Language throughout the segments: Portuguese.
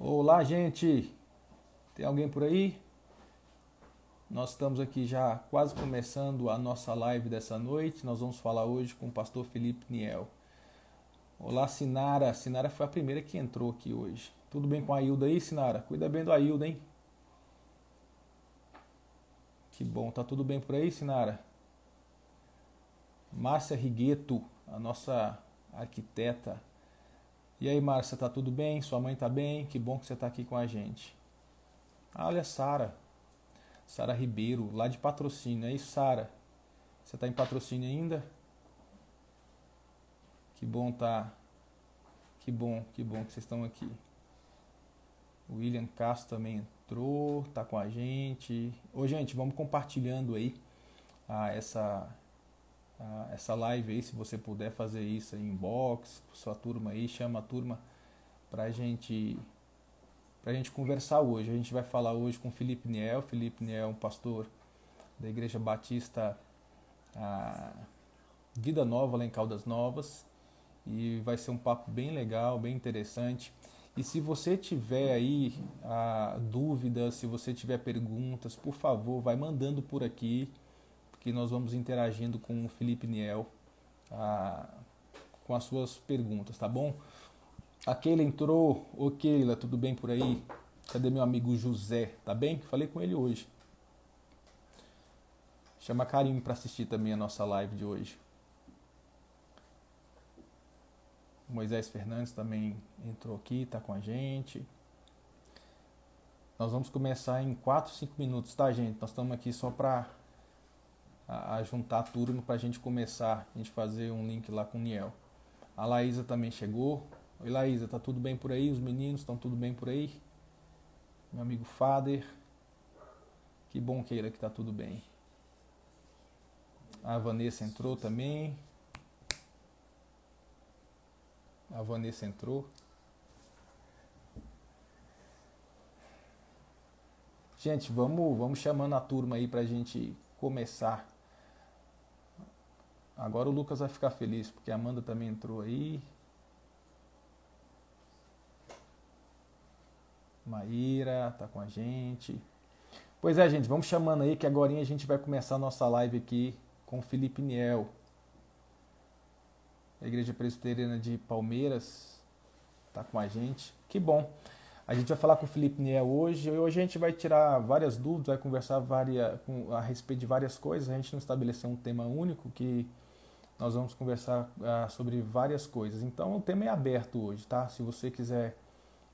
Olá, gente! Tem alguém por aí? Nós estamos aqui já quase começando a nossa live dessa noite. Nós vamos falar hoje com o pastor Felipe Niel. Olá, Sinara. Sinara foi a primeira que entrou aqui hoje. Tudo bem com a Ailda aí, Sinara? Cuida bem do Ailda, hein? Que bom. Tá tudo bem por aí, Sinara? Márcia Rigueto, a nossa arquiteta. E aí, Márcia, tá tudo bem? Sua mãe tá bem? Que bom que você tá aqui com a gente. Ah, olha, Sara. Sara Ribeiro, lá de Patrocínio. É isso, Sara? Você está em Patrocínio ainda? Que bom tá. Que bom que vocês estão aqui. O William Castro também entrou, tá com a gente. Ô, gente, vamos compartilhando aí essa essa live aí, se você puder fazer isso aí em inbox, sua turma aí, chama a turma pra gente conversar hoje. A gente vai falar hoje com Felipe Niel. Felipe Niel é um pastor da Igreja Batista Vida Nova lá em Caldas Novas, e vai ser um papo bem legal, bem interessante. E se você tiver aí dúvidas, se você tiver perguntas, por favor, vai mandando por aqui, porque nós vamos interagindo com o Felipe Niel com as suas perguntas, tá bom? A Keila entrou. Ô Keila, tudo bem por aí? Cadê meu amigo José? Tá bem? Falei com ele hoje. Chama Karim para assistir também a nossa live de hoje. O Moisés Fernandes também entrou aqui, tá com a gente. Nós vamos começar em 4, 5 minutos, tá, gente? Nós estamos aqui só para juntar a turma para a gente começar, a gente fazer um link lá com o Niel. A Laísa também chegou. Oi, Laísa, tá tudo bem por aí? Os meninos estão tudo bem por aí? Meu amigo Fader. Que bom, Keila, que tá tudo bem. A Vanessa entrou também. A Vanessa entrou. Gente, vamos chamando a turma aí pra gente começar. Agora o Lucas vai ficar feliz, porque a Amanda também entrou aí. Maíra tá com a gente. Pois é, gente, vamos chamando aí que agora a gente vai começar a nossa live aqui com o Felipe Niel, da Igreja Presbiteriana de Palmeiras, tá com a gente. Que bom. A gente vai falar com o Felipe Niel hoje. E hoje a gente vai tirar várias dúvidas, vai conversar a respeito de várias coisas. A gente não estabeleceu um tema único, que nós vamos conversar sobre várias coisas. Então o tema é aberto hoje, tá? Se você quiser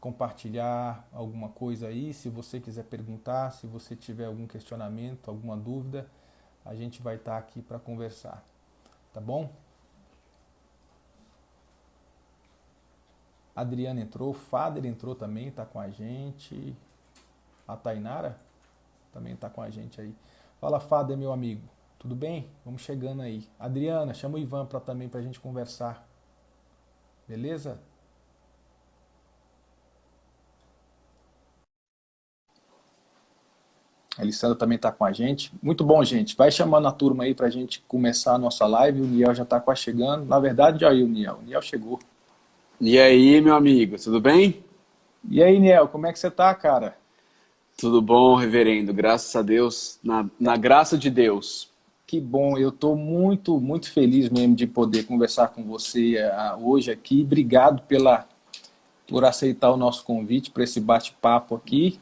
compartilhar alguma coisa aí, se você quiser perguntar, se você tiver algum questionamento, alguma dúvida, a gente vai estar aqui para conversar, tá bom? A Adriana entrou, o Fader entrou também, tá com a gente. A Tainara também tá com a gente aí. Fala, Fader, meu amigo, tudo bem? Vamos chegando aí. Adriana, chama o Ivan também pra gente conversar, beleza? A Alessandra também está com a gente. Muito bom, gente. Vai chamando a turma aí para a gente começar a nossa live. O Niel já está quase chegando. Na verdade, já aí o Niel. O Niel chegou. E aí, meu amigo, tudo bem? E aí, Niel, como é que você tá, cara? Tudo bom, reverendo, graças a Deus, na graça de Deus. Que bom. Eu estou muito, muito feliz mesmo de poder conversar com você hoje aqui. Obrigado por aceitar o nosso convite para esse bate-papo aqui.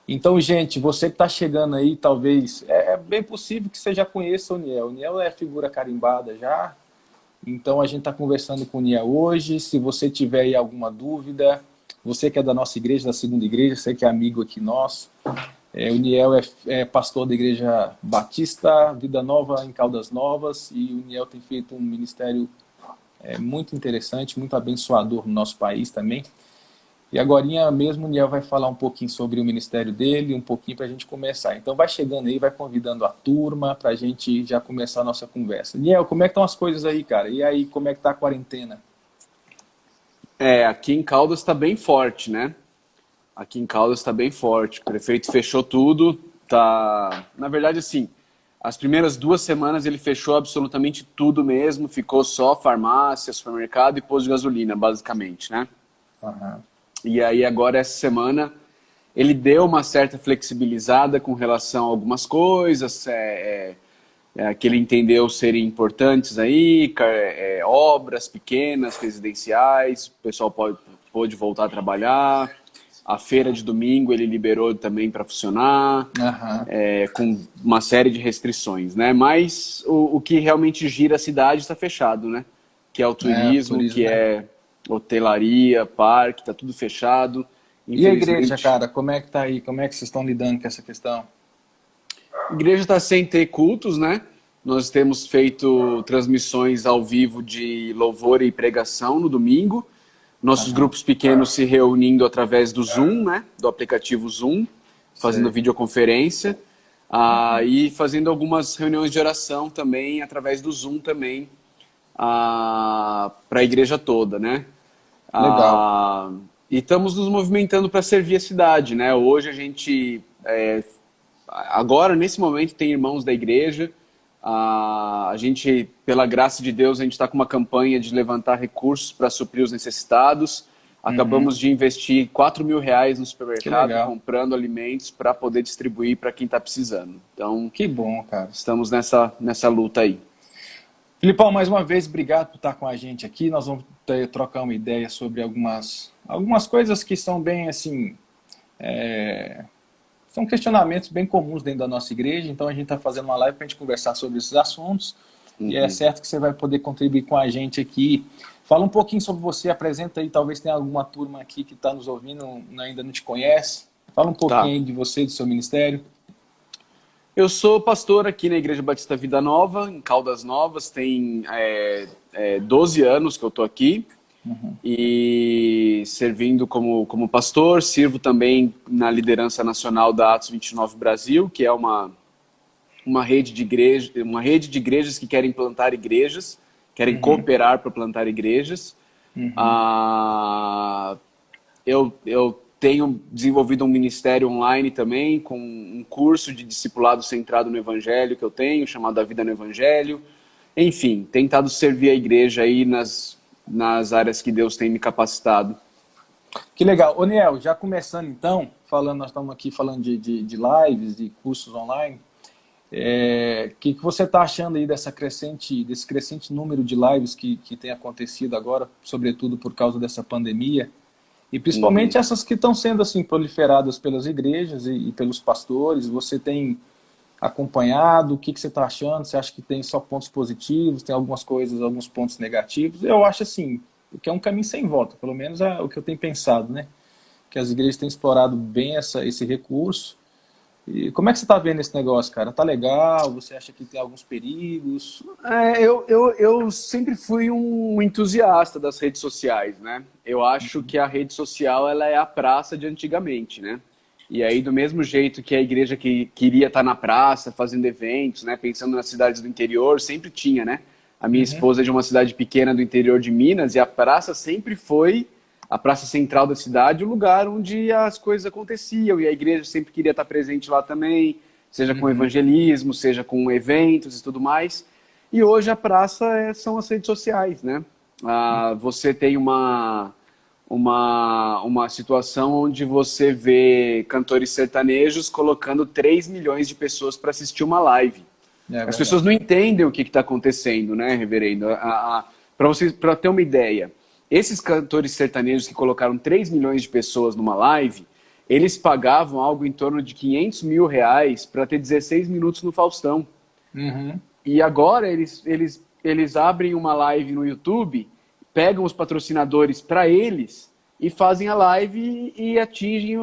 Então, gente, você que está chegando aí, talvez, é bem possível que você já conheça o Niel. O Niel é figura carimbada já. Então, a gente está conversando com o Niel hoje. Se você tiver aí alguma dúvida, você que é da nossa igreja, da segunda igreja, você que é amigo aqui nosso, o Niel é pastor da Igreja Batista Vida Nova em Caldas Novas, e o Niel tem feito um ministério muito interessante, muito abençoador no nosso país também. E agorinha mesmo o Niel vai falar um pouquinho sobre o ministério dele, um pouquinho para a gente começar. Então vai chegando aí, vai convidando a turma para a gente já começar a nossa conversa. Niel, como é que estão as coisas aí, cara? E aí, como é que tá a quarentena? Aqui em Caldas está bem forte, né? Aqui em Caldas está bem forte. O prefeito fechou tudo, tá... Na verdade, assim, as primeiras 2 semanas ele fechou absolutamente tudo mesmo, ficou só farmácia, supermercado e posto de gasolina, basicamente, né? Aham. E aí agora essa semana ele deu uma certa flexibilizada com relação a algumas coisas que ele entendeu serem importantes aí, obras pequenas, residenciais, o pessoal pôde voltar a trabalhar. A feira de domingo ele liberou também para funcionar, com uma série de restrições, né? Mas o que realmente gira a cidade está fechado, né? Que é o turismo, que é hotelaria, parque, está tudo fechado. E a igreja, cara, como é que tá aí? Como é que vocês estão lidando com essa questão? A igreja está sem ter cultos, né? Nós temos feito transmissões ao vivo de louvor e pregação no domingo. Nossos grupos pequenos se reunindo através do Zoom, né? Do aplicativo Zoom, fazendo videoconferência. E fazendo algumas reuniões de oração também, através do Zoom também, para a igreja toda, né? Legal. E estamos nos movimentando para servir a cidade, né? Hoje a gente, agora, nesse momento, tem irmãos da igreja. A gente, pela graça de Deus, a gente está com uma campanha de levantar recursos para suprir os necessitados. Acabamos de investir R$4.000 no supermercado, comprando alimentos para poder distribuir para quem está precisando. Então, que bom, cara. Estamos nessa luta aí. Filipão, mais uma vez, obrigado por estar com a gente aqui. Nós vamos trocar uma ideia sobre algumas coisas que são bem, assim, são questionamentos bem comuns dentro da nossa igreja. Então a gente está fazendo uma live para a gente conversar sobre esses assuntos. E é certo que você vai poder contribuir com a gente aqui. Fala um pouquinho sobre você, apresenta aí, talvez tenha alguma turma aqui que está nos ouvindo, ainda não te conhece. Fala um pouquinho aí de você, do seu ministério. Eu sou pastor aqui na Igreja Batista Vida Nova, em Caldas Novas. Tem 12 anos que eu estou aqui. E servindo como pastor, sirvo também na liderança nacional da Atos 29 Brasil, que é uma rede de igrejas que querem plantar igrejas, querem cooperar para plantar igrejas. Eu tenho desenvolvido um ministério online também, com um curso de discipulado centrado no Evangelho que eu tenho, chamado A Vida no Evangelho. Enfim, tentado servir a igreja aí nas áreas que Deus tem me capacitado. Que legal. Ô, Niel, já começando então, nós estamos aqui falando de lives, de cursos online. Que você está achando aí desse crescente número de lives que tem acontecido agora, sobretudo por causa dessa pandemia? E principalmente essas que estão sendo assim proliferadas pelas igrejas e pelos pastores. Você tem acompanhado? O que você está achando? Você acha que tem só pontos positivos? Tem algumas coisas, alguns pontos negativos? Eu acho assim, que é um caminho sem volta, pelo menos é o que eu tenho pensado, né? Que as igrejas têm explorado bem esse recurso. E como é que você está vendo esse negócio, cara? Tá legal? Você acha que tem alguns perigos? Eu sempre fui um entusiasta das redes sociais, né? Eu acho que a rede social ela é a praça de antigamente, né? E aí, do mesmo jeito que a igreja que queria estar na praça, fazendo eventos, né? Pensando nas cidades do interior, sempre tinha, né? A minha esposa é de uma cidade pequena do interior de Minas e a praça sempre foi a praça central da cidade, o lugar onde as coisas aconteciam, e a igreja sempre queria estar presente lá também, seja com evangelismo, seja com eventos e tudo mais. E hoje a praça são as redes sociais, né? Você tem uma situação onde você vê cantores sertanejos colocando 3 milhões de pessoas para assistir uma live. As pessoas não entendem o que está acontecendo, né, reverendo? Para ter uma ideia, esses cantores sertanejos que colocaram 3 milhões de pessoas numa live, eles pagavam algo em torno de R$500 mil para ter 16 minutos no Faustão. E agora eles abrem uma live no YouTube, pegam os patrocinadores para eles e fazem a live e atingem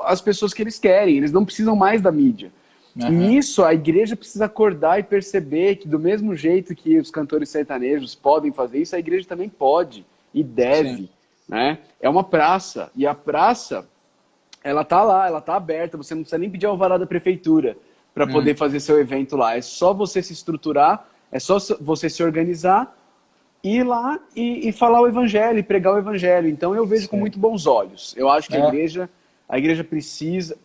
as pessoas que eles querem. Eles não precisam mais da mídia. E nisso a igreja precisa acordar e perceber que do mesmo jeito que os cantores sertanejos podem fazer isso, a igreja também pode. E deve, né? É uma praça, e a praça, ela tá lá, ela tá aberta, você não precisa nem pedir alvará da prefeitura para poder fazer seu evento lá. É só você se estruturar, é só você se organizar, ir lá e falar o evangelho, e pregar o evangelho. Então eu vejo com muito bons olhos. Eu acho que a igreja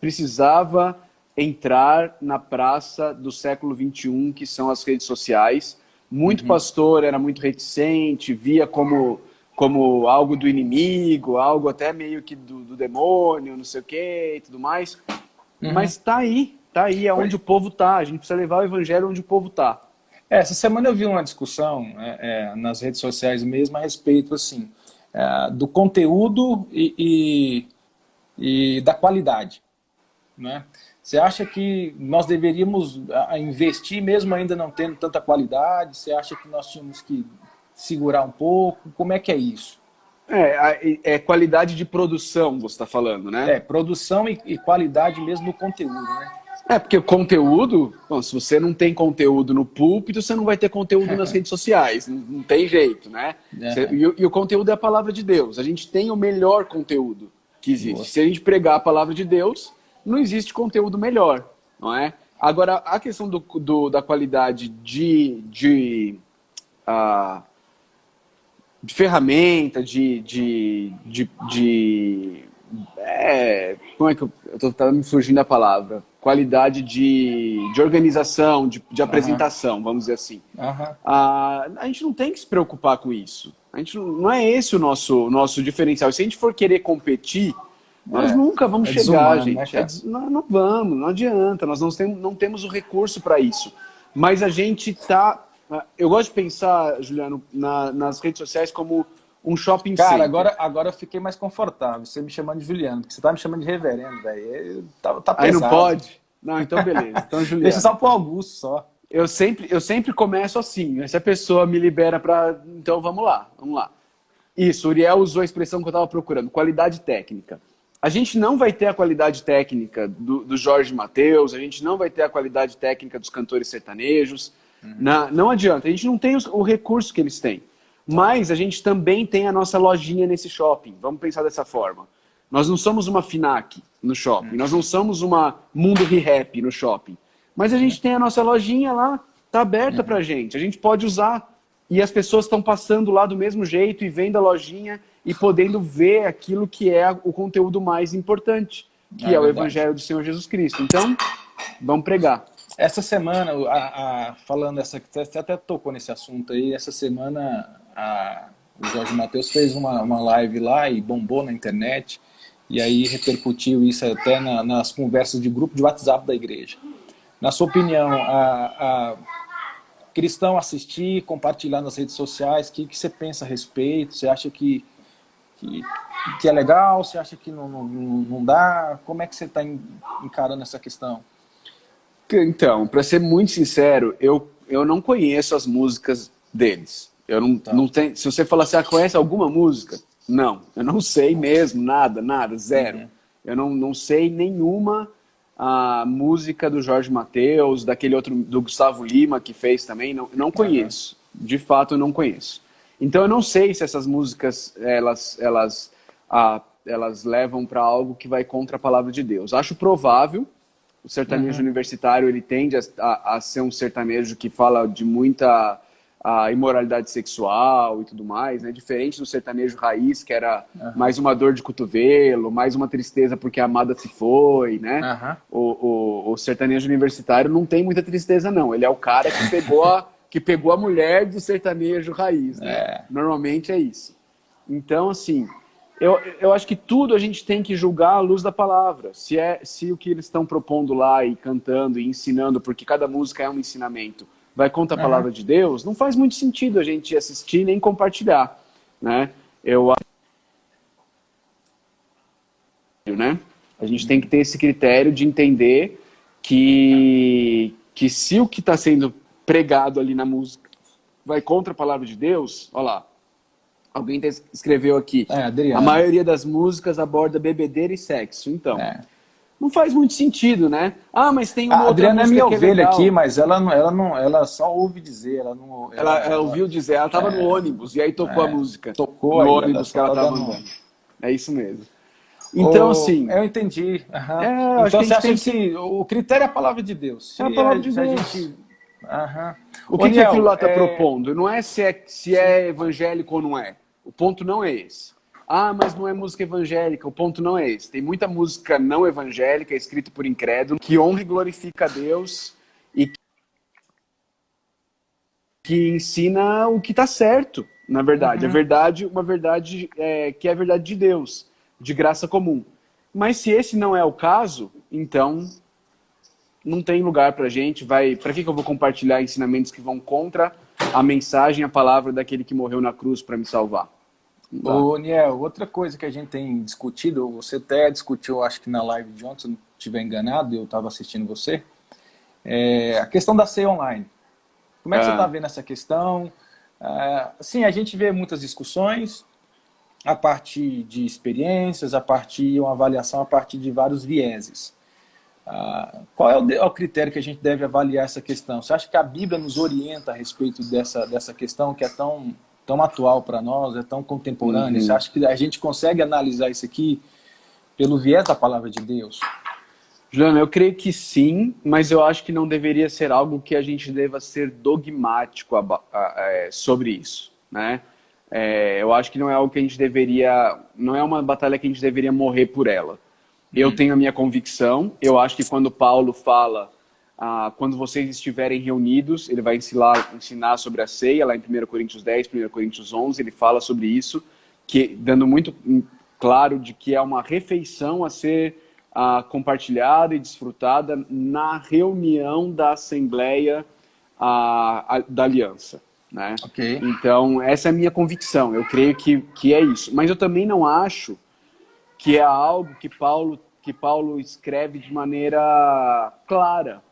precisava entrar na praça do século XXI, que são as redes sociais. Muito pastor era muito reticente, via como como algo do inimigo, algo até meio que do demônio, não sei o que e tudo mais. Mas tá aí é onde o povo tá. A gente precisa levar o evangelho onde o povo tá. Essa semana eu vi uma discussão nas redes sociais mesmo a respeito assim, do conteúdo e da qualidade, né? Você acha que nós deveríamos investir mesmo ainda não tendo tanta qualidade? Você acha que nós tínhamos que segurar um pouco? Como é que é isso? É qualidade de produção, você está falando, né? Produção e qualidade mesmo no conteúdo, né? Porque o conteúdo, bom, se você não tem conteúdo no púlpito, você não vai ter conteúdo nas redes sociais, não tem jeito, né? E o conteúdo é a palavra de Deus. A gente tem o melhor conteúdo que existe. Nossa. Se a gente pregar a palavra de Deus, não existe conteúdo melhor, não é? Agora, a questão da qualidade de ferramenta, como é que tá me surgindo a palavra? Qualidade de organização, de apresentação, vamos dizer assim. A gente não tem que se preocupar com isso. A gente não é esse o nosso diferencial. Se a gente for querer competir, nós nunca vamos chegar, gente. Né, não vamos, não adianta. Nós não temos o recurso para isso. Mas a gente tá... Eu gosto de pensar, Juliano, nas redes sociais como um shopping center. Cara, agora eu fiquei mais confortável. Você me chamando de Juliano, porque você tá me chamando de reverendo, velho. Tá pesado. Aí não pode? Não, então beleza. Então, Juliano. Deixa só pro Augusto, só. Eu sempre começo assim. Se a pessoa me libera para... Então vamos lá. Isso, o Uriel usou a expressão que eu estava procurando. Qualidade técnica. A gente não vai ter a qualidade técnica do Jorge Mateus, a gente não vai ter a qualidade técnica dos cantores sertanejos. Não adianta, a gente não tem o recurso que eles têm. Mas a gente também tem a nossa lojinha nesse shopping. Vamos pensar dessa forma. Nós não somos uma FINAC no shopping, nós não somos uma Mundo Rehap no shopping. Mas a gente tem a nossa lojinha lá, tá aberta pra gente. A gente pode usar. E as pessoas estão passando lá do mesmo jeito e vendo a lojinha e podendo ver aquilo que é o conteúdo mais importante, que é o Evangelho do Senhor Jesus Cristo. Então, vamos pregar. Essa semana, falando você até tocou nesse assunto aí, essa semana o Jorge Mateus fez uma live lá e bombou na internet, e aí repercutiu isso até nas conversas de grupo de WhatsApp da igreja. Na sua opinião, cristão assistir, compartilhar nas redes sociais, o que você pensa a respeito? Você acha que é legal? Você acha que não dá? Como é que você está encarando essa questão? Então, para ser muito sincero, eu não conheço as músicas deles. Eu não tenho, se você falar assim, conhece alguma música? Não, eu não sei mesmo, nada, zero. Eu não sei nenhuma música do Jorge Mateus, daquele outro, do Gustavo Lima, que fez também, não conheço. De fato, eu não conheço. Então, eu não sei se essas músicas, elas levam para algo que vai contra a palavra de Deus. Acho provável. O sertanejo universitário, ele tende a ser um sertanejo que fala de muita imoralidade sexual e tudo mais, né? Diferente do sertanejo raiz, que era mais uma dor de cotovelo, mais uma tristeza porque a amada se foi, né? O sertanejo universitário não tem muita tristeza, não. Ele é o cara que pegou a mulher do sertanejo raiz, né? Normalmente é isso. Então, assim... Eu acho que tudo a gente tem que julgar à luz da palavra. Se o que eles estão propondo lá e cantando e ensinando, porque cada música é um ensinamento, vai contra a palavra de Deus, não faz muito sentido a gente assistir nem compartilhar, né? A gente tem que ter esse critério de entender que se o que está sendo pregado ali na música vai contra a palavra de Deus, olha lá. Alguém escreveu aqui, a maioria das músicas aborda bebedeira e sexo. Então, não faz muito sentido, né? Mas tem uma outra Adriana música é minha ovelha legal. Aqui, mas ela só ouve dizer. Ela ouviu dizer, ela estava no ônibus, e aí tocou a música. Tocou no ônibus que ela estava andando. É isso mesmo. Então, assim... Eu entendi. Então, você acha que o critério é a palavra de Deus? É a palavra de Deus. O que aquilo lá está propondo? Não é se é evangélico ou não é. O ponto não é esse. Mas não é música evangélica. O ponto não é esse. Tem muita música não evangélica, escrita por incrédulo, que honra e glorifica a Deus e que ensina o que está certo. na verdade. Uma verdade que é a verdade de Deus, de graça comum. Mas se esse não é o caso, então não tem lugar pra gente. Para que eu vou compartilhar ensinamentos que vão contra a mensagem, a palavra daquele que morreu na cruz para me salvar? Ô, Niel, outra coisa que a gente tem discutido, você até discutiu, acho que na live de ontem, se eu não estiver enganado, eu estava assistindo você, a questão da ceia online. Como é que você está vendo essa questão? Sim, a gente vê muitas discussões a partir de experiências, a partir de uma avaliação, a partir de vários vieses. Qual é o critério que a gente deve avaliar essa questão? Você acha que a Bíblia nos orienta a respeito dessa questão que é tão atual para nós, é tão contemporânea? Você acha que a gente consegue analisar isso aqui pelo viés da palavra de Deus? Juliano, eu creio que sim, mas eu acho que não deveria ser algo que a gente deva ser dogmático sobre isso, né? Eu acho que não é algo que a gente deveria, não é uma batalha que a gente deveria morrer por ela. Eu tenho a minha convicção, eu acho que quando Paulo fala, quando vocês estiverem reunidos, ele vai ensinar sobre a ceia, lá em 1 Coríntios 10, 1 Coríntios 11, ele fala sobre isso, dando muito claro de que é uma refeição a ser compartilhada e desfrutada na reunião da Assembleia da Aliança. Né? Okay. Então, essa é a minha convicção, eu creio que é isso. Mas eu também não acho que é algo que Paulo escreve de maneira clara.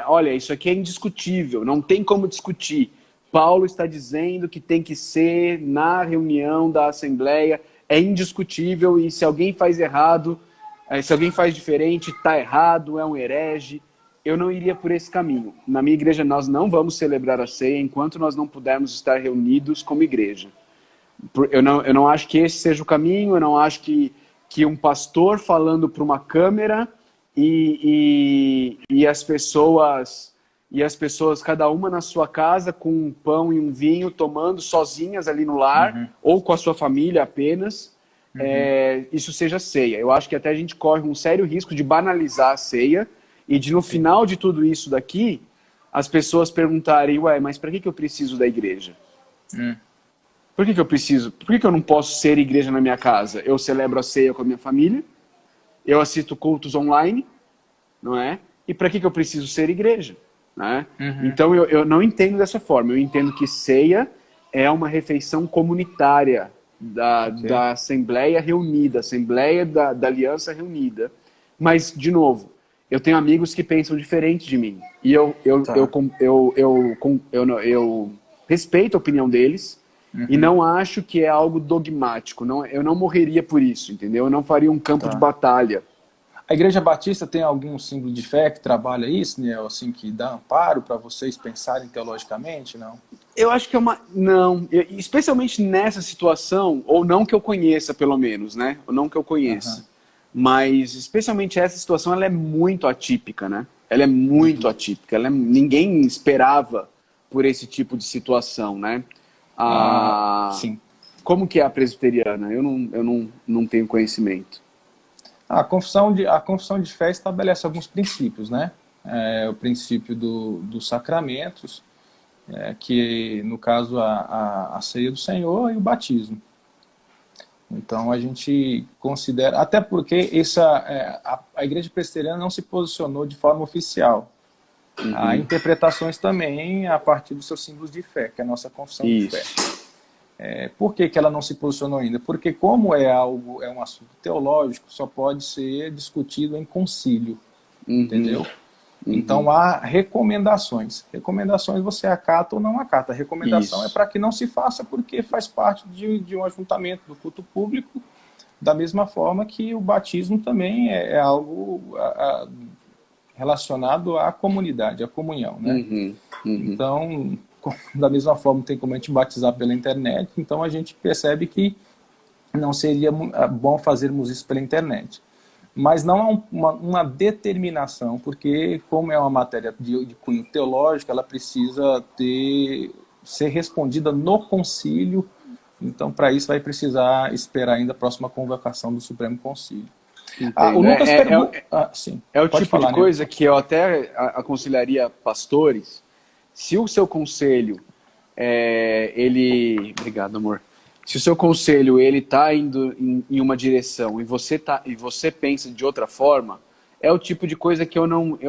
Olha, isso aqui é indiscutível, não tem como discutir. Paulo está dizendo que tem que ser na reunião da Assembleia, é indiscutível, e se alguém faz errado, se alguém faz diferente, está errado, é um herege. Eu não iria por esse caminho. Na minha igreja, nós não vamos celebrar a ceia enquanto nós não pudermos estar reunidos como igreja. Eu não acho que esse seja o caminho, eu não acho que um pastor falando para uma câmera e as pessoas, cada uma na sua casa, com um pão e um vinho, tomando sozinhas ali no lar, ou com a sua família apenas, isso seja ceia. Eu acho que até a gente corre um sério risco de banalizar a ceia, e de no final de tudo isso daqui, as pessoas perguntarem, mas para que eu preciso da igreja? Por que eu preciso? Por que eu não posso ser igreja na minha casa? Eu celebro a ceia com a minha família, eu assisto cultos online, não é? E para que eu preciso ser igreja? Né? Então eu não entendo dessa forma. Eu entendo que ceia é uma refeição comunitária da Assembleia reunida, Assembleia da Aliança reunida. Mas, de novo, eu tenho amigos que pensam diferente de mim. E eu respeito a opinião deles. E não acho que é algo dogmático. Eu não morreria por isso, entendeu? Eu não faria um campo de batalha. A Igreja Batista tem algum símbolo de fé que trabalha isso, né? Assim, que dá amparo para vocês pensarem teologicamente, não? Eu acho que é uma... Não. Especialmente nessa situação, ou não que eu conheça, pelo menos, né? Ou não que eu conheça. Mas, especialmente essa situação, ela é muito atípica, né? Ela é muito atípica. Ninguém esperava por esse tipo de situação, né? Sim. Como que é a presbiteriana? Eu não tenho conhecimento. A confissão de fé estabelece alguns princípios, né? O princípio dos sacramentos, que no caso a ceia do Senhor e o batismo. Então a gente considera, até porque a Igreja Presbiteriana não se posicionou de forma oficial. Há interpretações também a partir dos seus símbolos de fé, que é a nossa confissão de fé. Por que ela não se posicionou ainda? Porque como é um assunto teológico, só pode ser discutido em concílio, entendeu? Então há recomendações. Recomendações você acata ou não acata. A recomendação é para que não se faça porque faz parte de um ajuntamento do culto público, da mesma forma que o batismo também é algo relacionado à comunidade, à comunhão, né? Então, da mesma forma, tem como a gente batizar pela internet, então a gente percebe que não seria bom fazermos isso pela internet. Mas não há uma determinação, porque como é uma matéria de cunho teológico, ela precisa ser respondida no concílio, então para isso vai precisar esperar ainda a próxima convocação do Supremo Concílio. O Lucas pergunta... É o tipo de coisa que eu até aconselharia pastores, se o seu conselho Obrigado, amor. Se o seu conselho ele está indo em uma direção e você pensa de outra forma, é o tipo de coisa que eu não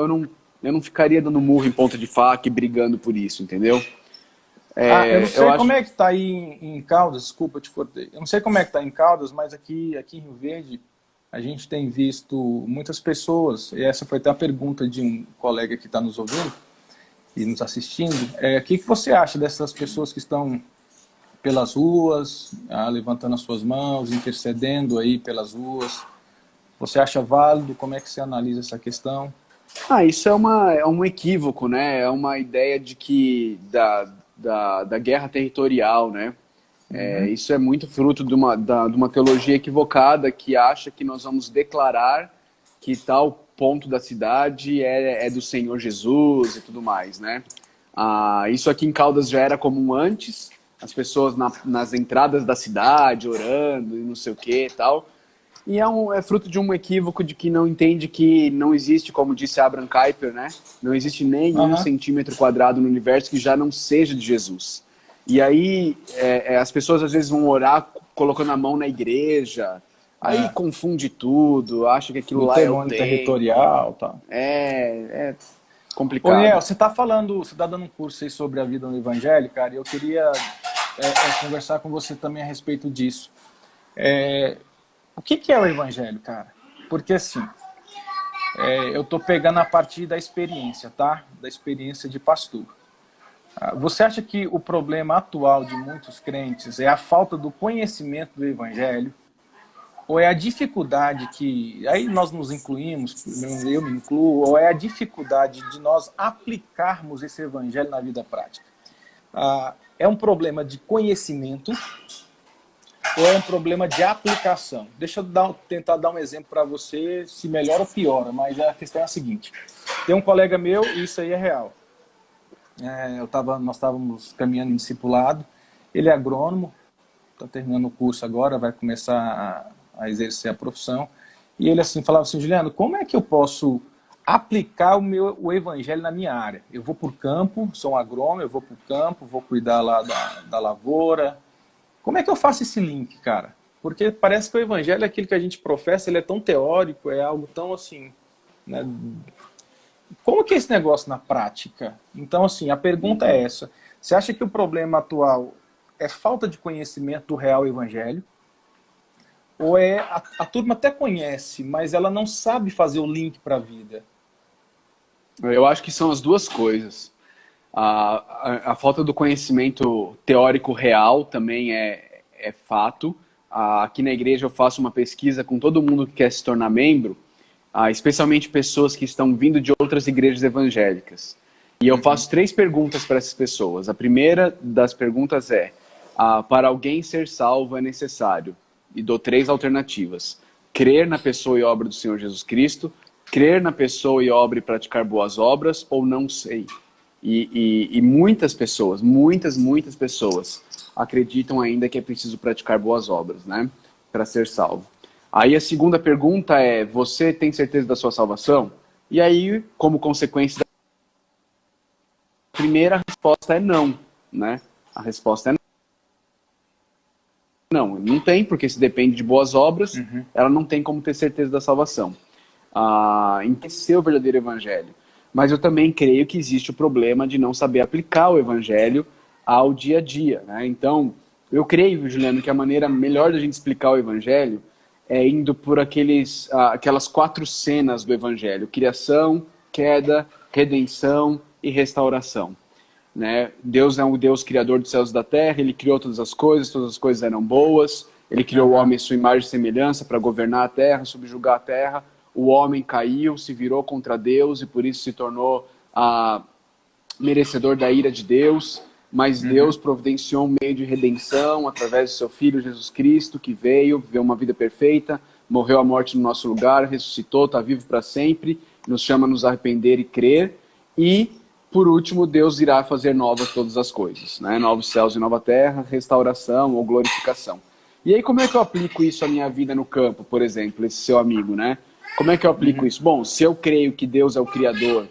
ficaria dando murro em ponta de faca e brigando por isso, entendeu? Eu não Eu sei como acho. é que está aí em Caldas, desculpa, eu te cortei. Eu não sei como é que está em Caldas, mas aqui em Rio Verde a gente tem visto muitas pessoas, e essa foi até a pergunta de um colega que está nos ouvindo e nos assistindo. O que você acha dessas pessoas que estão pelas ruas, levantando as suas mãos, intercedendo aí pelas ruas? Você acha válido? Como é que você analisa essa questão? Isso é um equívoco, né? É uma ideia de que da guerra territorial, né? Uhum. Isso é muito fruto de uma teologia equivocada que acha que nós vamos declarar que tal ponto da cidade é do Senhor Jesus e tudo mais, né? Isso aqui em Caldas já era comum antes, as pessoas nas entradas da cidade orando e não sei o que e tal. E é fruto de um equívoco de que não entende que não existe, como disse Abraham Kuyper, né? Não existe nenhum Aham. centímetro quadrado no universo que já não seja de Jesus. E aí as pessoas às vezes vão orar colocando a mão na igreja, aí É. confunde tudo, acha que aquilo Do lá é o demônio templo. territorial, tá? É Ô, Niel, complicado. você está falando, você está dando um curso aí sobre a vida no Evangelho, cara, e eu queria conversar com você também a respeito disso. O que é o Evangelho, cara? Porque assim, eu estou pegando a partir da experiência, tá? Da experiência de pastor. Você acha que o problema atual de muitos crentes é a falta do conhecimento do Evangelho? Ou é a dificuldade que, aí nós nos incluímos, eu me incluo, ou é a dificuldade de nós aplicarmos esse evangelho na vida prática? É um problema de conhecimento ou é um problema de aplicação? Deixa eu tentar dar um exemplo para você, se melhora ou piora, mas a questão é a seguinte. Tem um colega meu, e isso aí é real. Nós estávamos caminhando em discipulado, ele é agrônomo, está terminando o curso agora, vai começar a exercer a profissão. E ele assim falava assim, Juliano, como é que eu posso aplicar o evangelho na minha área? Eu vou para o campo, sou um agrônomo, eu vou para o campo, vou cuidar lá da lavoura. Como é que eu faço esse link, cara? Porque parece que o evangelho é aquilo que a gente professa, ele é tão teórico, é algo tão assim, né? Como que é esse negócio na prática? Então, assim, a pergunta é essa. Você acha que o problema atual é falta de conhecimento do real evangelho? Ou a turma até conhece, mas ela não sabe fazer o link para a vida? Eu acho que são as duas coisas. A falta do conhecimento teórico real também é fato. Aqui na igreja eu faço uma pesquisa com todo mundo que quer se tornar membro, especialmente pessoas que estão vindo de outras igrejas evangélicas. E eu faço 3 perguntas para essas pessoas. A primeira das perguntas é: para alguém ser salvo é necessário? E dou 3 alternativas: crer na pessoa e obra do Senhor Jesus Cristo, crer na pessoa e obra e praticar boas obras, ou não sei. E muitas pessoas, muitas pessoas acreditam ainda que é preciso praticar boas obras, né, para ser salvo. Aí a segunda pergunta é: você tem certeza da sua salvação? E aí, como consequência da primeira, a resposta é não, né? A resposta é não. Não tem, porque se depende de boas obras, Uhum. ela não tem como ter certeza da salvação. Em o verdadeiro evangelho. Mas eu também creio que existe o problema de não saber aplicar o evangelho ao dia a dia, né? Então, eu creio, Juliano, que a maneira melhor da gente explicar o evangelho é indo por aquelas 4 cenas do evangelho: criação, queda, redenção e restauração, né? Deus é um Deus criador dos céus e da terra, ele criou todas as coisas eram boas, ele criou o Uhum. homem à sua imagem e semelhança para governar a terra, subjugar a terra. O homem caiu, se virou contra Deus e por isso se tornou merecedor da ira de Deus, mas Uhum. Deus providenciou um meio de redenção através do seu Filho Jesus Cristo, que veio, viveu uma vida perfeita, morreu a morte no nosso lugar, ressuscitou, está vivo para sempre, nos chama a nos arrepender e crer. E, por último, Deus irá fazer novas todas as coisas, né? Novos céus e nova terra, restauração ou glorificação. E aí, como é que eu aplico isso à minha vida no campo, por exemplo, esse seu amigo, né? Como é que eu aplico Uhum. isso? Bom, se eu creio que Deus é o Criador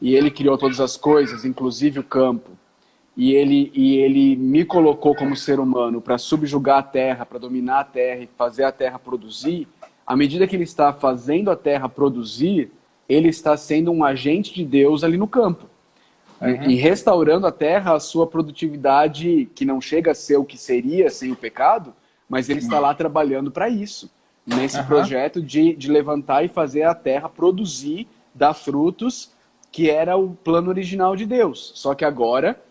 e Ele criou todas as coisas, inclusive o campo, e ele me colocou como ser humano para subjugar a terra, para dominar a terra e fazer a terra produzir, à medida que ele está fazendo a terra produzir, ele está sendo um agente de Deus ali no campo. E restaurando a terra, a sua produtividade, que não chega a ser o que seria sem o pecado, mas ele está lá trabalhando para isso. Nesse projeto de levantar e fazer a terra produzir, dar frutos, que era o plano original de Deus. Só que agora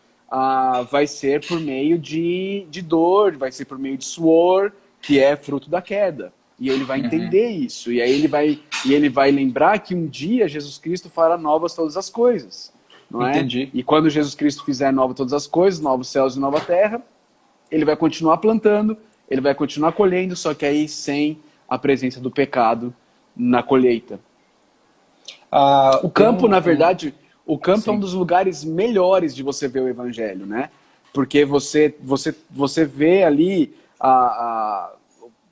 vai ser por meio de dor, vai ser por meio de suor, que é fruto da queda. E ele vai entender isso. E aí ele vai lembrar que um dia Jesus Cristo fará novas todas as coisas. Não é? Entendi. E quando Jesus Cristo fizer novas todas as coisas, novos céus e nova terra, ele vai continuar plantando, ele vai continuar colhendo, só que aí sem a presença do pecado na colheita. O campo, na verdade, o campo é um dos lugares melhores de você ver o evangelho, né? Porque você vê ali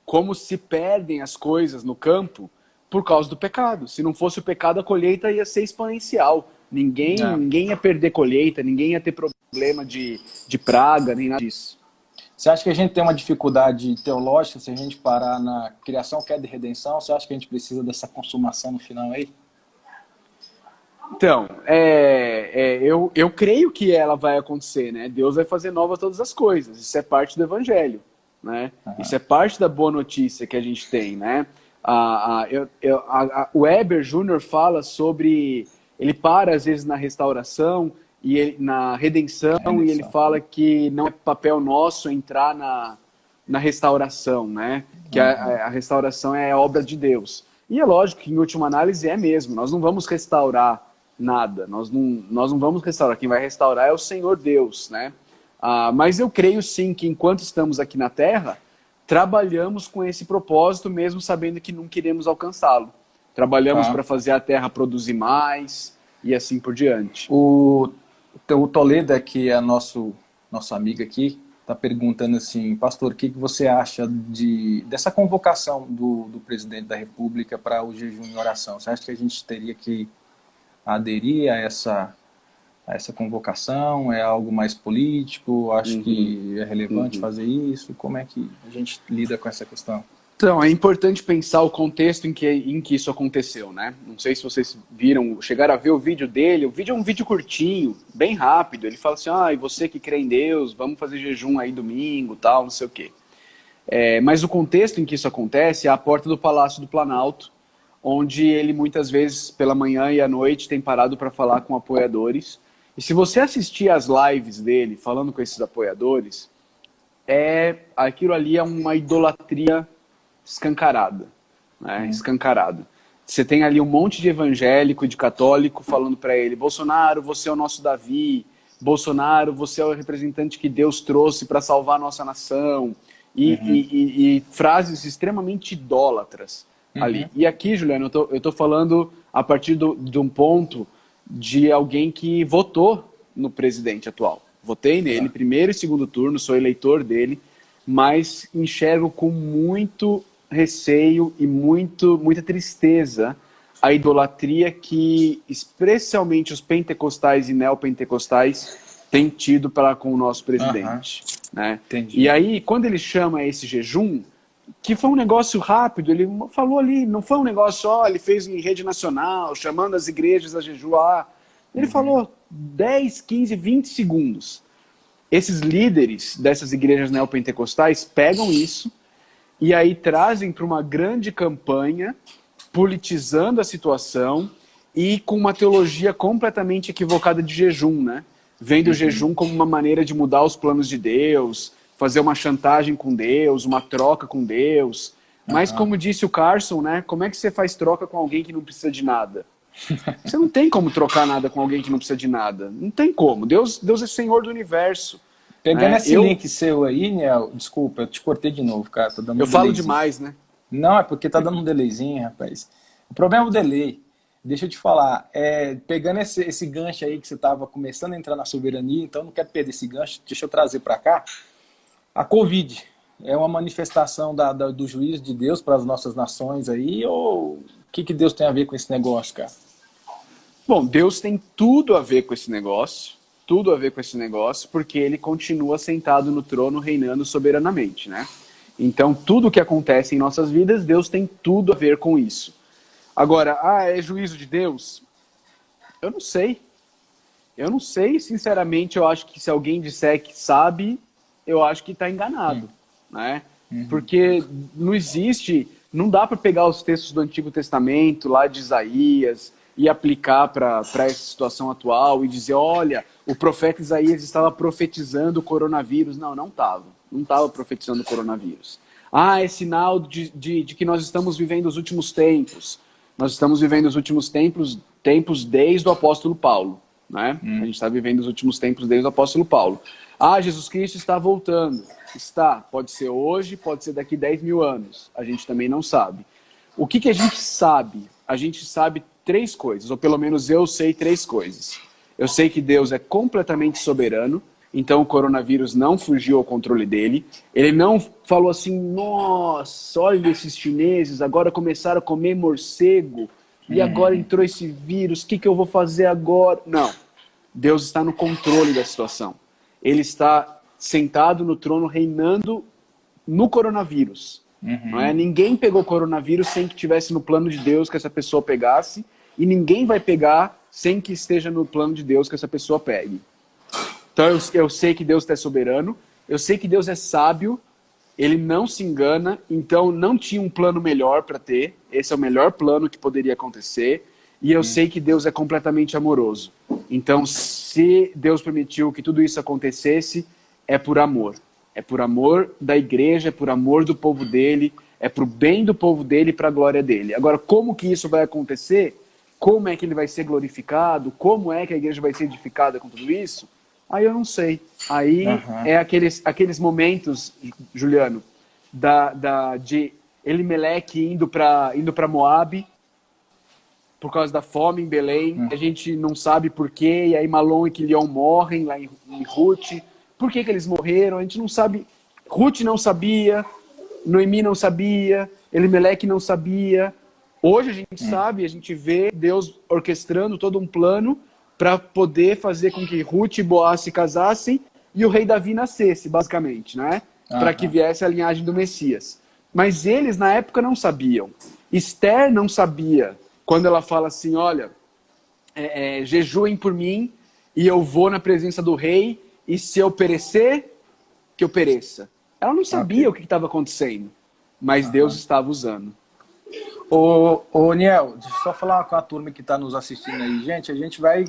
como se perdem as coisas no campo por causa do pecado. Se não fosse o pecado, a colheita ia ser exponencial. Ninguém ia perder colheita, ninguém ia ter problema de praga, nem nada disso. Você acha que a gente tem uma dificuldade teológica se a gente parar na criação, queda e redenção? Você acha que a gente precisa dessa consumação no final aí? Então, eu creio que ela vai acontecer, né? Deus vai fazer novas todas as coisas. Isso é parte do evangelho, né? Isso é parte da boa notícia que a gente tem, né? O Weber Júnior fala sobre... Ele para, às vezes, na restauração, na redenção, e ele fala que não é papel nosso entrar na restauração, né? Que a restauração é obra de Deus. E é lógico que, em última análise, é mesmo. Nós não vamos restaurar nada. Nós não vamos restaurar. Quem vai restaurar é o Senhor Deus, né? Mas eu creio, sim, que enquanto estamos aqui na Terra, trabalhamos com esse propósito, mesmo sabendo que não queremos alcançá-lo. Trabalhamos para fazer a terra produzir mais e assim por diante. O Toledo, que é nosso amigo aqui, está perguntando assim, pastor, o que você acha dessa convocação do presidente da República para o jejum e oração? Você acha que a gente teria que aderir a essa convocação? É algo mais político? Acho que é relevante fazer isso? Como é que a gente lida com essa questão? Então, é importante pensar o contexto em que isso aconteceu, né? Não sei se vocês chegaram a ver o vídeo dele. O vídeo é um vídeo curtinho, bem rápido. Ele fala assim, e você que crê em Deus, vamos fazer jejum aí domingo, tal, não sei o quê. Mas o contexto em que isso acontece é a porta do Palácio do Planalto, onde ele muitas vezes, pela manhã e à noite, tem parado para falar com apoiadores. E se você assistir às lives dele, falando com esses apoiadores, aquilo ali é uma idolatria escancarada, né? Escancarada. Você tem ali um monte de evangélico e de católico falando para ele, Bolsonaro, você é o nosso Davi, Bolsonaro, você é o representante que Deus trouxe para salvar a nossa nação, e frases extremamente idólatras ali. E aqui, Juliano, eu tô falando a partir de um ponto de alguém que votou no presidente atual. Votei nele, primeiro e segundo turno, sou eleitor dele, mas enxergo com muito receio e muita tristeza a idolatria que especialmente os pentecostais e neopentecostais têm tido com o nosso presidente. Né? E aí, quando ele chama esse jejum, que foi um negócio rápido, ele falou ali, não foi um negócio, ele fez em rede nacional, chamando as igrejas a jejuar. Ele falou 10, 15, 20 segundos. Esses líderes dessas igrejas neopentecostais pegam isso e aí trazem para uma grande campanha, politizando a situação e com uma teologia completamente equivocada de jejum, né? Vendo o jejum como uma maneira de mudar os planos de Deus, fazer uma chantagem com Deus, uma troca com Deus. Mas como disse o Carson, né? Como é que você faz troca com alguém que não precisa de nada? Você não tem como trocar nada com alguém que não precisa de nada. Não tem como. Deus é Senhor do universo. Pegando esse link seu aí, Niel, desculpa, eu te cortei de novo, cara. Tô dando eu falo demais, né? Não, é porque tá dando um delayzinho, rapaz. O problema é o delay. Deixa eu te falar, pegando esse gancho aí que você tava começando a entrar na soberania, então não quero perder esse gancho, deixa eu trazer para cá. A Covid é uma manifestação do juízo de Deus para as nossas nações aí, ou o que Deus tem a ver com esse negócio, cara? Bom, Deus tem tudo a ver com esse negócio. tudo a ver com esse negócio, porque ele continua sentado no trono, reinando soberanamente, né? Então, tudo que acontece em nossas vidas, Deus tem tudo a ver com isso. Agora, é juízo de Deus? Eu não sei. Eu não sei, sinceramente, eu acho que se alguém disser que sabe, eu acho que está enganado, né? Porque não existe, não dá para pegar os textos do Antigo Testamento, lá de Isaías, e aplicar para essa situação atual e dizer, olha, o profeta Isaías estava profetizando o coronavírus. Não, não estava. Não estava profetizando o coronavírus. É sinal de que nós estamos vivendo os últimos tempos. Nós estamos vivendo os últimos tempos desde o apóstolo Paulo. Né? A gente está vivendo os últimos tempos desde o apóstolo Paulo. Jesus Cristo está voltando. Está. Pode ser hoje, pode ser daqui 10 mil anos. A gente também não sabe. O que a gente sabe? A gente sabe 3 coisas, ou pelo menos eu sei 3 coisas. Eu sei que Deus é completamente soberano, então o coronavírus não fugiu ao controle dele. Ele não falou assim, nossa, olha esses chineses, agora começaram a comer morcego, e agora entrou esse vírus, o que eu vou fazer agora? Não. Deus está no controle da situação. Ele está sentado no trono, reinando no coronavírus. Não é? Ninguém pegou coronavírus sem que tivesse no plano de Deus que essa pessoa pegasse, e ninguém vai pegar sem que esteja no plano de Deus que essa pessoa pegue. Então eu sei que Deus é soberano, eu sei que Deus é sábio, ele não se engana, então não tinha um plano melhor para ter, esse é o melhor plano que poderia acontecer, e eu sei que Deus é completamente amoroso. Então, se Deus permitiu que tudo isso acontecesse, é por amor. É por amor da igreja, é por amor do povo dele, é pro bem do povo dele e para a glória dele. Agora, como que isso vai acontecer? Como é que ele vai ser glorificado? Como é que a igreja vai ser edificada com tudo isso? Aí eu não sei. Aí é aqueles momentos, Juliano, de Elimeleque indo para Moabe, por causa da fome em Belém. A gente não sabe por quê, e aí Malom e Quilion morrem lá em Ruth. Por que eles morreram? A gente não sabe. Ruth não sabia, Noemi não sabia, Elimeleque não sabia. Hoje a gente sabe, a gente vê Deus orquestrando todo um plano para poder fazer com que Ruth e Boaz se casassem e o rei Davi nascesse, basicamente, né? Para que viesse a linhagem do Messias. Mas eles, na época, não sabiam. Esther não sabia. Quando ela fala assim, olha, jejuem por mim e eu vou na presença do rei, e se eu perecer, que eu pereça. Ela não sabia o que estava acontecendo, mas Deus estava usando. Ô, Niel, deixa eu só falar com a turma que está nos assistindo aí. Gente, a gente vai...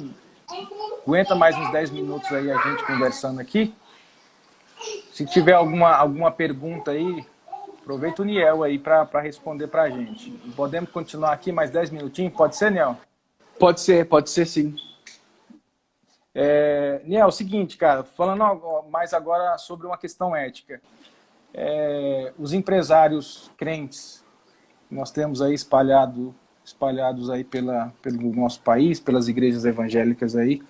Aguenta mais uns 10 minutos aí a gente conversando aqui. Se tiver alguma pergunta aí, aproveita o Niel aí para responder para a gente. Podemos continuar aqui mais 10 minutinhos? Pode ser, Niel? Pode ser sim. Niel, é o seguinte, cara, falando mais agora sobre uma questão ética. Os empresários crentes, nós temos aí espalhados aí pelo nosso país, pelas igrejas evangélicas aí,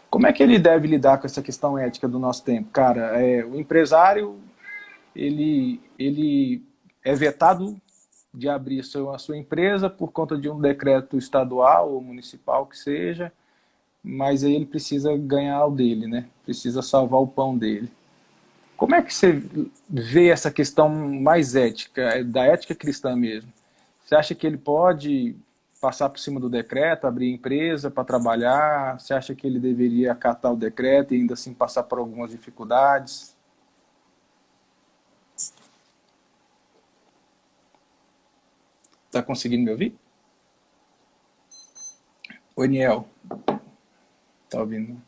como é que ele deve lidar com essa questão ética do nosso tempo? Cara, o empresário, ele é vetado de abrir a sua empresa por conta de um decreto estadual ou municipal que seja, mas aí ele precisa ganhar o dele, né? Precisa salvar o pão dele. Como é que você vê essa questão mais ética, da ética cristã mesmo? Você acha que ele pode passar por cima do decreto, abrir empresa para trabalhar? Você acha que ele deveria acatar o decreto e ainda assim passar por algumas dificuldades? Está conseguindo me ouvir? Oi, Niel. Está ouvindo?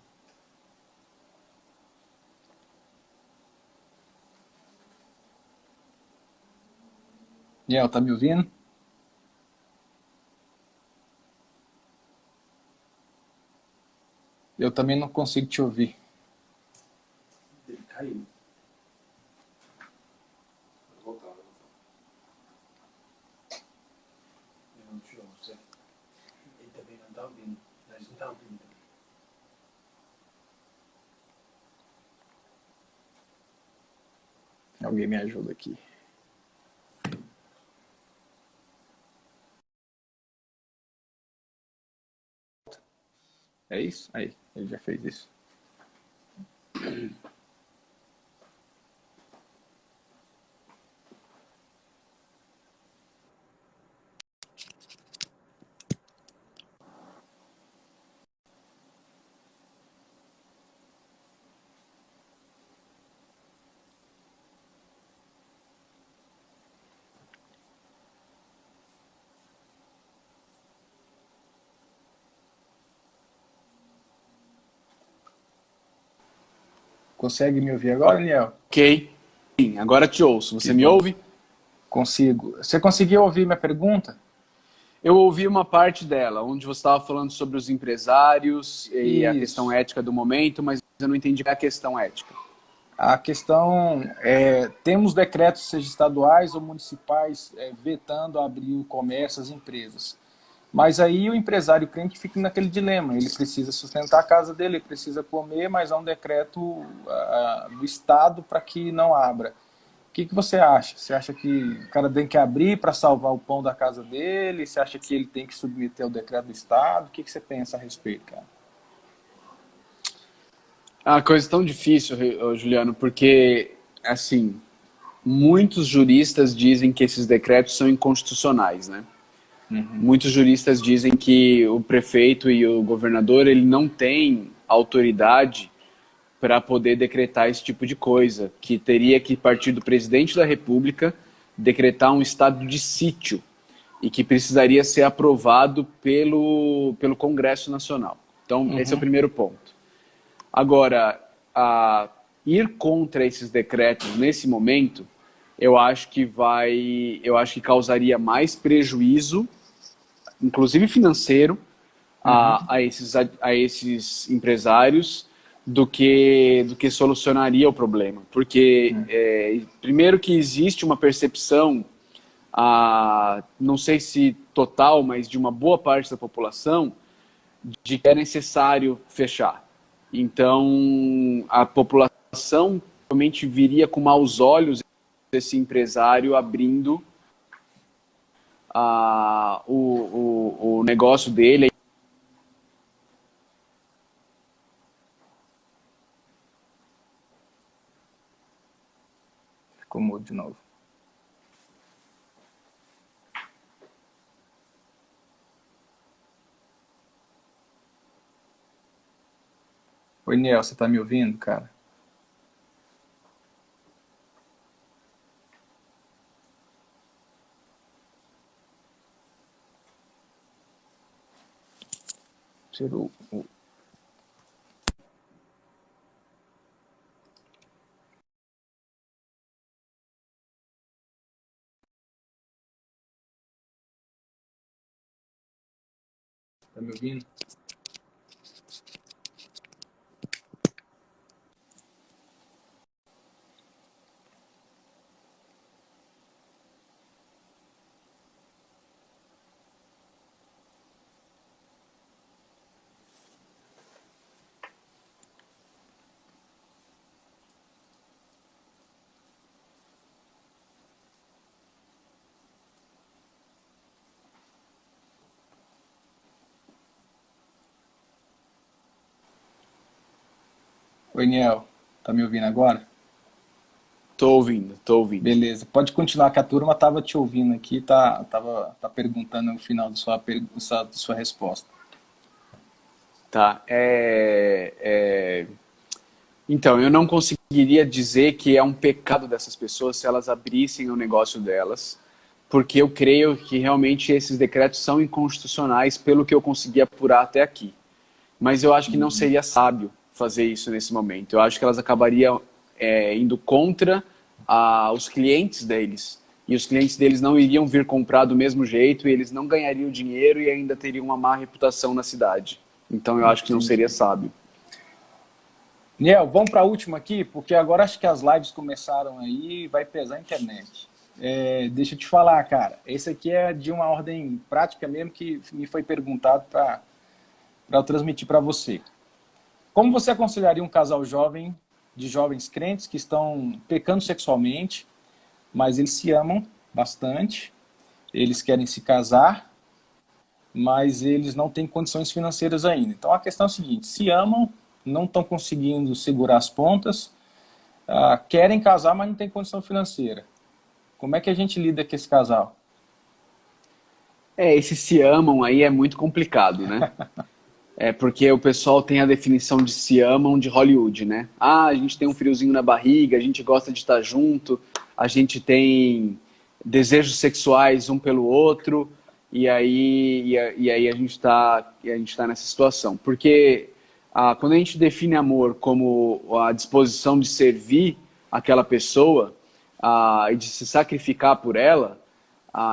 Niel, está me ouvindo? Eu também não consigo te ouvir. Ele caiu. Vou voltar. Eu não te ouço. Ele também não está ouvindo. Nós não está ouvindo. Alguém me ajuda aqui. É isso? Aí, ele já fez isso. Consegue me ouvir agora, Daniel? Ok. Sim, agora te ouço. Você Que me bom. ouve? Consigo. Você conseguiu ouvir minha pergunta? Eu ouvi uma parte dela, onde você estava falando sobre os empresários e a questão Isso. ética do momento, mas eu não entendi a questão ética. A questão é, temos decretos, seja estaduais ou municipais, vetando abrir o comércio às empresas. Mas aí o empresário crente fica naquele dilema, ele precisa sustentar a casa dele, ele precisa comer, mas há um decreto do Estado para que não abra. O que você acha? Você acha que o cara tem que abrir para salvar o pão da casa dele? Você acha que ele tem que submeter ao decreto do Estado? O que você pensa a respeito, cara? É uma coisa tão difícil, Juliano, porque, assim, muitos juristas dizem que esses decretos são inconstitucionais, né? Uhum. Muitos juristas dizem que o prefeito e o governador ele não têm autoridade para poder decretar esse tipo de coisa, que teria que partir do presidente da República decretar um estado de sítio e que precisaria ser aprovado pelo Congresso Nacional. Então, esse é o Uhum. primeiro ponto. Agora, ir contra esses decretos nesse momento, eu acho que causaria mais prejuízo, inclusive financeiro, Uhum. a esses empresários do que solucionaria o problema. Porque, Uhum. primeiro que existe uma percepção, não sei se total, mas de uma boa parte da população, de que é necessário fechar. Então, a população realmente viria com maus olhos esse empresário abrindo o negócio dele. Ficou mudo de novo. Oi, Niel, você tá me ouvindo, cara? Tirou o... Tá me ouvindo? Oi, Niel, tá me ouvindo agora? Tô ouvindo, tô ouvindo. Beleza, pode continuar, que a turma tava te ouvindo aqui, tá perguntando no final da sua resposta. Tá. Então, eu não conseguiria dizer que é um pecado dessas pessoas se elas abrissem o negócio delas, porque eu creio que realmente esses decretos são inconstitucionais pelo que eu consegui apurar até aqui. Mas eu acho que não Uhum. seria sábio fazer isso nesse momento. Eu acho que elas acabariam indo contra os clientes deles. E os clientes deles não iriam vir comprar do mesmo jeito, e eles não ganhariam dinheiro e ainda teriam uma má reputação na cidade. Então eu acho que não seria Entendi. sábio. Niel, vamos para a última aqui, porque agora acho que as lives começaram aí e vai pesar a internet. Deixa eu te falar, cara, esse aqui é de uma ordem prática mesmo que me foi perguntado para eu transmitir para você. Como você aconselharia um casal jovem, de jovens crentes que estão pecando sexualmente, mas eles se amam bastante, eles querem se casar, mas eles não têm condições financeiras ainda. Então a questão é a seguinte: se amam, não estão conseguindo segurar as pontas, querem casar, mas não tem condição financeira. Como é que a gente lida com esse casal? Esses se amam aí é muito complicado, né? É porque o pessoal tem a definição de se amam de Hollywood, né? Ah, a gente tem um friozinho na barriga, a gente gosta de estar junto, a gente tem desejos sexuais um pelo outro, e aí a gente tá nessa situação. Porque quando a gente define amor como a disposição de servir aquela pessoa e de se sacrificar por ela,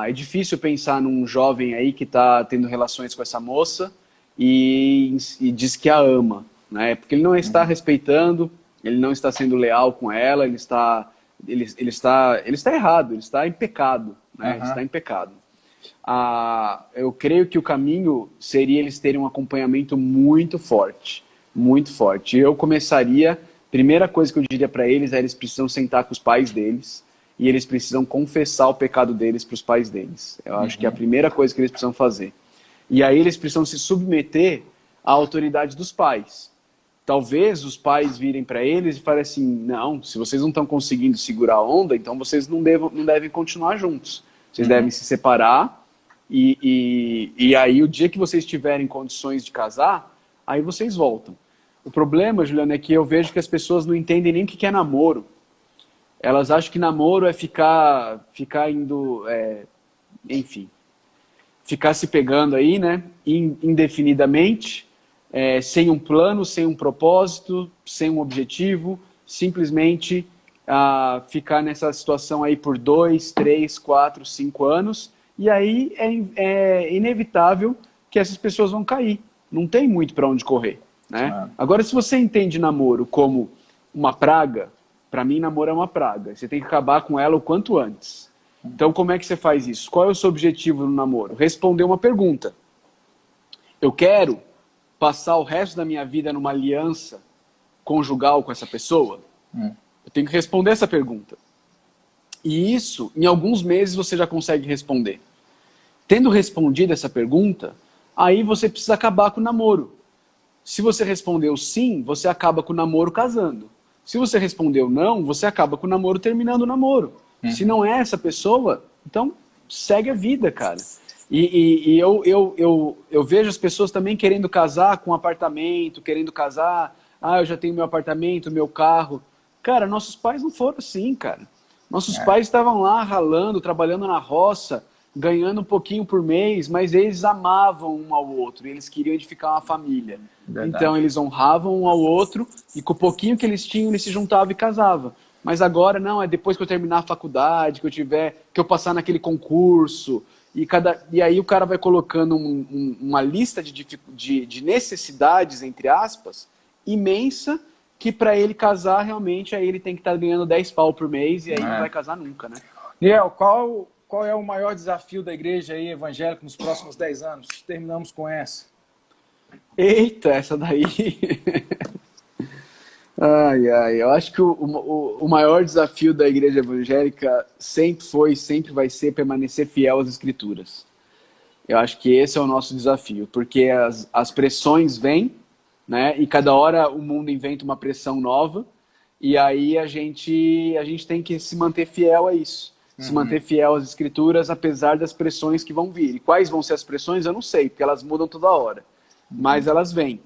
é difícil pensar num jovem aí que está tendo relações com essa moça e diz que a ama, né? Porque ele não está respeitando, ele não está sendo leal com ela, ele está errado, ele está em pecado, né? Ele está em pecado. Eu creio que o caminho seria eles terem um acompanhamento muito forte, muito forte. Eu começaria, primeira coisa que eu diria para eles é eles precisam sentar com os pais deles e eles precisam confessar o pecado deles para os pais deles. Eu acho que é a primeira coisa que eles precisam fazer. E aí eles precisam se submeter à autoridade dos pais. Talvez os pais virem para eles e falem assim, não, se vocês não estão conseguindo segurar a onda, então vocês não devem continuar juntos. Vocês devem se separar e aí o dia que vocês tiverem condições de casar, aí vocês voltam. O problema, Juliana, é que eu vejo que as pessoas não entendem nem o que é namoro. Elas acham que namoro é ficar indo, enfim, ficar se pegando aí, né, indefinidamente, sem um plano, sem um propósito, sem um objetivo, simplesmente ficar nessa situação aí por 2, 3, 4, 5 anos, e aí é inevitável que essas pessoas vão cair. Não tem muito para onde correr, né? Agora, se você entende namoro como uma praga, para mim, namoro é uma praga. Você tem que acabar com ela o quanto antes. Então, como é que você faz isso? Qual é o seu objetivo no namoro? Responder uma pergunta. Eu quero passar o resto da minha vida numa aliança conjugal com essa pessoa? Eu tenho que responder essa pergunta. E isso, em alguns meses, você já consegue responder. Tendo respondido essa pergunta, aí você precisa acabar com o namoro. Se você respondeu sim, você acaba com o namoro casando. Se você respondeu não, você acaba com o namoro terminando o namoro. Se não é essa pessoa, então segue a vida, cara. E eu vejo as pessoas também querendo casar com apartamento, querendo casar, eu já tenho meu apartamento, meu carro. Cara, nossos pais não foram assim, cara. Nossos pais estavam lá ralando, trabalhando na roça, ganhando um pouquinho por mês, mas eles amavam um ao outro, eles queriam edificar uma família. Verdade. Então eles honravam um ao outro e com o pouquinho que eles tinham, eles se juntavam e casavam. Mas agora não, é depois que eu terminar a faculdade, que eu passar naquele concurso. E aí o cara vai colocando uma lista de necessidades, entre aspas, imensa, que para ele casar, realmente, aí ele tem que estar ganhando 10 pau por mês e aí não vai casar nunca, né? Niel, qual é o maior desafio da igreja aí, evangélica nos próximos 10 anos? Terminamos com essa. Eita, essa daí... eu acho que o maior desafio da igreja evangélica sempre foi e sempre vai ser permanecer fiel às escrituras. Eu acho que esse é o nosso desafio, porque as pressões vêm, né? E cada hora o mundo inventa uma pressão nova, e aí a gente tem que se manter fiel a isso. Se manter fiel às escrituras, apesar das pressões que vão vir. E quais vão ser as pressões, eu não sei, porque elas mudam toda hora. Mas elas vêm.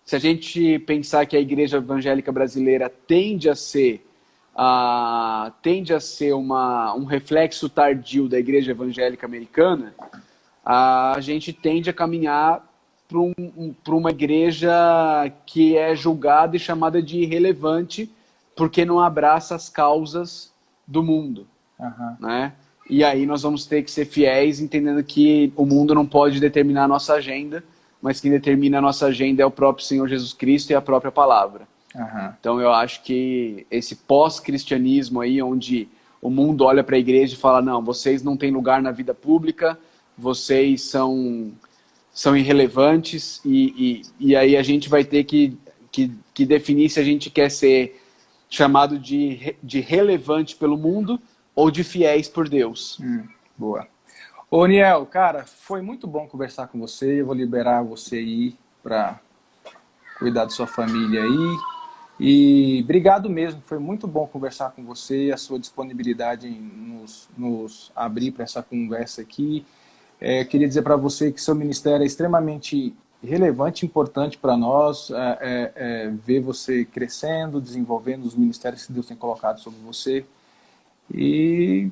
Se a gente pensar que a igreja evangélica brasileira tende a ser um reflexo tardio da igreja evangélica americana, a gente tende a caminhar para uma igreja que é julgada e chamada de irrelevante porque não abraça as causas do mundo. Né? E aí nós vamos ter que ser fiéis, entendendo que o mundo não pode determinar a nossa agenda, mas quem determina a nossa agenda é o próprio Senhor Jesus Cristo e a própria palavra. Então eu acho que esse pós-cristianismo aí, onde o mundo olha para a igreja e fala, não, vocês não têm lugar na vida pública, vocês são irrelevantes, e aí a gente vai ter que definir se a gente quer ser chamado de relevante pelo mundo ou de fiéis por Deus. Boa. Ô, Niel, cara, foi muito bom conversar com você. Eu vou liberar você aí para cuidar da sua família aí. E obrigado mesmo, foi muito bom conversar com você, a sua disponibilidade em nos abrir para essa conversa aqui. Queria dizer para você que seu ministério é extremamente relevante e importante para nós, ver você crescendo, desenvolvendo os ministérios que Deus tem colocado sobre você e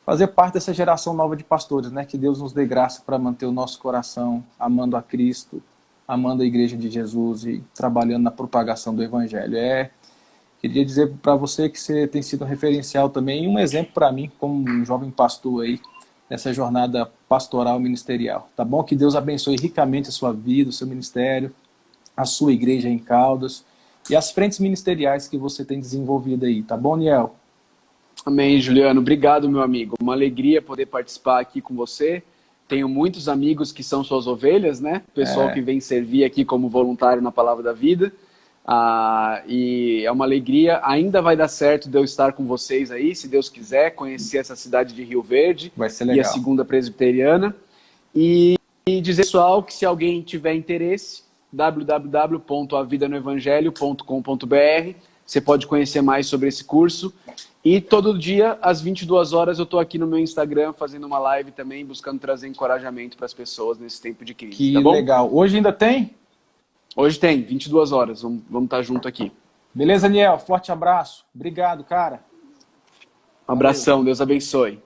fazer parte dessa geração nova de pastores, né? Que Deus nos dê graça para manter o nosso coração amando a Cristo, amando a Igreja de Jesus e trabalhando na propagação do Evangelho. Queria dizer para você que você tem sido um referencial também e um exemplo para mim, como um jovem pastor aí, nessa jornada pastoral ministerial. Tá bom? Que Deus abençoe ricamente a sua vida, o seu ministério, a sua igreja em Caldas e as frentes ministeriais que você tem desenvolvido aí. Tá bom, Niel? Amém, Juliano. Obrigado, meu amigo. Uma alegria poder participar aqui com você. Tenho muitos amigos que são suas ovelhas, né? Pessoal que vem servir aqui como voluntário na Palavra da Vida. E é uma alegria. Ainda vai dar certo de eu estar com vocês aí, se Deus quiser, conhecer essa cidade de Rio Verde. Vai ser legal. E a Segunda Presbiteriana. E dizer, pessoal, que se alguém tiver interesse, www.avidanoevangelho.com.br. Você pode conhecer mais sobre esse curso. E todo dia, às 22 horas, eu estou aqui no meu Instagram fazendo uma live também, buscando trazer encorajamento para as pessoas nesse tempo de crise. Que tá bom? legal. Hoje ainda tem? Hoje tem, 22 horas. Vamos estar junto aqui. Beleza, Niel? Forte abraço. Obrigado, cara. Um abração, Deus abençoe.